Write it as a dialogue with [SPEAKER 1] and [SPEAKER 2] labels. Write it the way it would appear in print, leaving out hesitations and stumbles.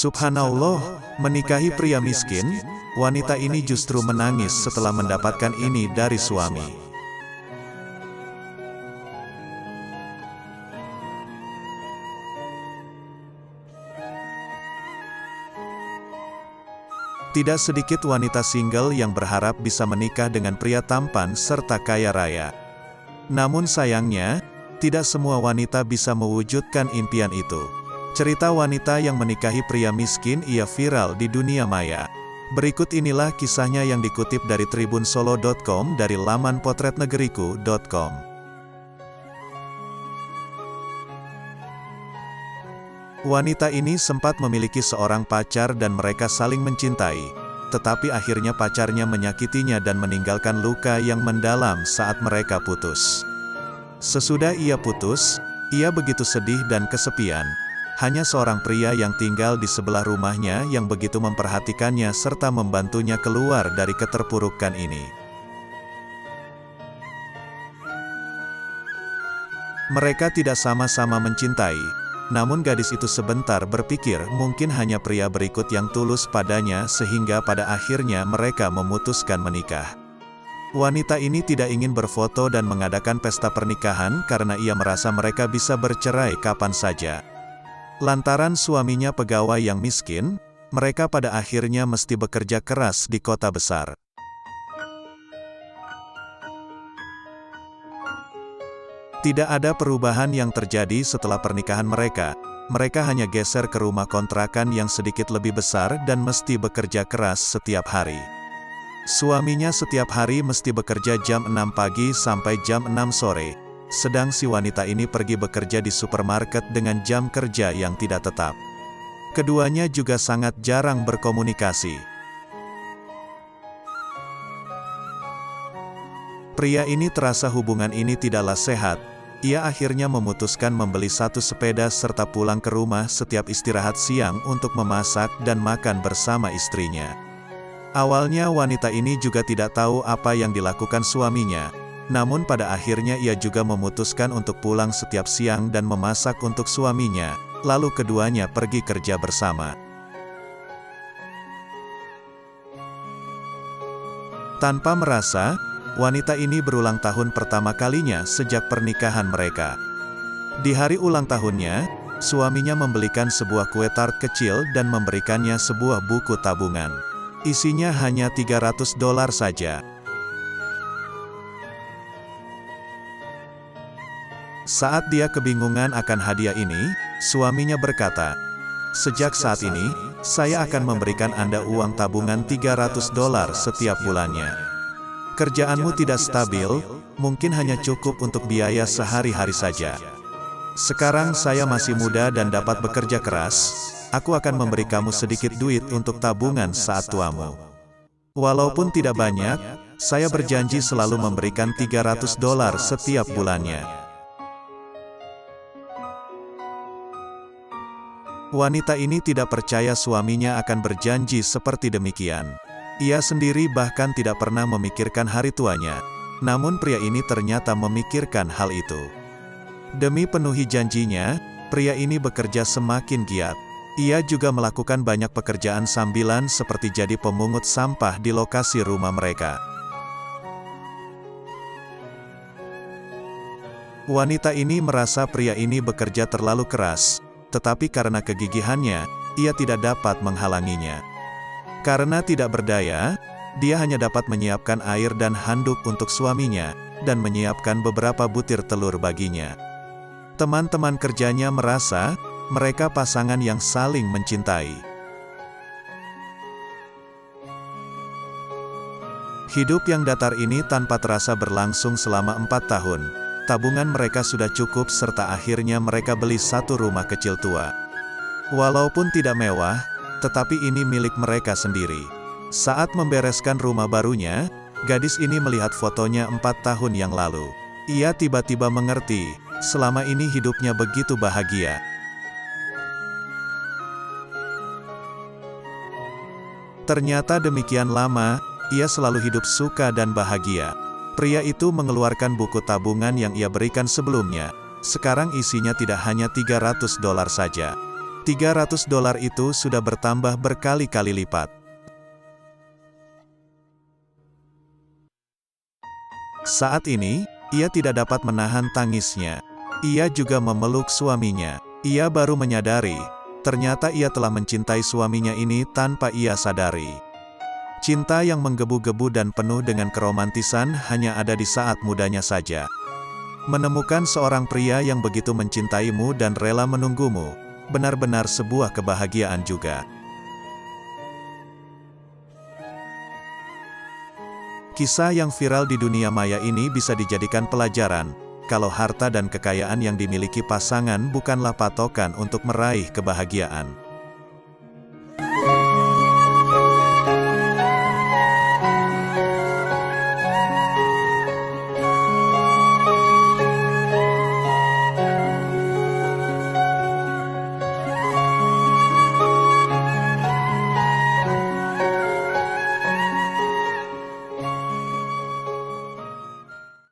[SPEAKER 1] Subhanallah, menikahi pria miskin, wanita ini justru menangis setelah mendapatkan ini dari suami. Tidak sedikit wanita single yang berharap bisa menikah dengan pria tampan serta kaya raya. Namun sayangnya, tidak semua wanita bisa mewujudkan impian itu. Cerita wanita yang menikahi pria miskin ia viral di dunia maya. Berikut inilah kisahnya yang dikutip dari tribunsolo.com dari laman potretnegeriku.com. Wanita ini sempat memiliki seorang pacar dan mereka saling mencintai, tetapi akhirnya pacarnya menyakitinya dan meninggalkan luka yang mendalam saat mereka putus. Sesudah ia putus, ia begitu sedih dan kesepian. Hanya seorang pria yang tinggal di sebelah rumahnya yang begitu memperhatikannya serta membantunya keluar dari keterpurukan ini. Mereka tidak sama-sama mencintai, namun gadis itu sebentar berpikir mungkin hanya pria berikut yang tulus padanya sehingga pada akhirnya mereka memutuskan menikah. Wanita ini tidak ingin berfoto dan mengadakan pesta pernikahan karena ia merasa mereka bisa bercerai kapan saja. Lantaran suaminya pegawai yang miskin, mereka pada akhirnya mesti bekerja keras di kota besar. Tidak ada perubahan yang terjadi setelah pernikahan mereka. Mereka hanya geser ke rumah kontrakan yang sedikit lebih besar dan mesti bekerja keras setiap hari. Suaminya setiap hari mesti bekerja jam 6 pagi sampai jam 6 sore. Sedang si wanita ini pergi bekerja di supermarket dengan jam kerja yang tidak tetap. Keduanya juga sangat jarang berkomunikasi. Pria ini terasa hubungan ini tidaklah sehat. Ia akhirnya memutuskan membeli satu sepeda serta pulang ke rumah setiap istirahat siang untuk memasak dan makan bersama istrinya. Awalnya wanita ini juga tidak tahu apa yang dilakukan suaminya. Namun pada akhirnya ia juga memutuskan untuk pulang setiap siang dan memasak untuk suaminya, lalu keduanya pergi kerja bersama. Tanpa merasa, wanita ini berulang tahun pertama kalinya sejak pernikahan mereka. Di hari ulang tahunnya, suaminya membelikan sebuah kue tart kecil dan memberikannya sebuah buku tabungan. Isinya hanya $300 saja. Saat dia kebingungan akan hadiah ini, suaminya berkata, "Sejak saat ini, saya akan memberikan Anda uang tabungan $300 setiap bulannya. Kerjaanmu tidak stabil, mungkin hanya cukup untuk biaya sehari-hari saja. Sekarang saya masih muda dan dapat bekerja keras, aku akan memberi kamu sedikit duit untuk tabungan saat tuamu. Walaupun tidak banyak, saya berjanji selalu memberikan $300 setiap bulannya." Wanita ini tidak percaya suaminya akan berjanji seperti demikian. Ia sendiri bahkan tidak pernah memikirkan hari tuanya. Namun pria ini ternyata memikirkan hal itu. Demi penuhi janjinya, pria ini bekerja semakin giat. Ia juga melakukan banyak pekerjaan sambilan seperti jadi pemungut sampah di lokasi rumah mereka. Wanita ini merasa pria ini bekerja terlalu keras. Tetapi karena kegigihannya, ia tidak dapat menghalanginya. Karena tidak berdaya, dia hanya dapat menyiapkan air dan handuk untuk suaminya, dan menyiapkan beberapa butir telur baginya. Teman-teman kerjanya merasa, mereka pasangan yang saling mencintai. Hidup yang datar ini tanpa terasa berlangsung selama 4 tahun. Tabungan mereka sudah cukup serta akhirnya mereka beli satu rumah kecil tua. Walaupun tidak mewah, tetapi ini milik mereka sendiri. Saat membereskan rumah barunya, gadis ini melihat fotonya 4 tahun yang lalu. Ia tiba-tiba mengerti, selama ini hidupnya begitu bahagia. Ternyata demikian lama, ia selalu hidup suka dan bahagia. Pria itu mengeluarkan buku tabungan yang ia berikan sebelumnya. Sekarang isinya tidak hanya $300 saja. $300 itu sudah bertambah berkali-kali lipat. Saat ini, ia tidak dapat menahan tangisnya. Ia juga memeluk suaminya. Ia baru menyadari, ternyata ia telah mencintai suaminya ini tanpa ia sadari. Cinta yang menggebu-gebu dan penuh dengan keromantisan hanya ada di saat mudanya saja. Menemukan seorang pria yang begitu mencintaimu dan rela menunggumu, benar-benar sebuah kebahagiaan juga. Kisah yang viral di dunia maya ini bisa dijadikan pelajaran, kalau harta dan kekayaan yang dimiliki pasangan bukanlah patokan untuk meraih kebahagiaan.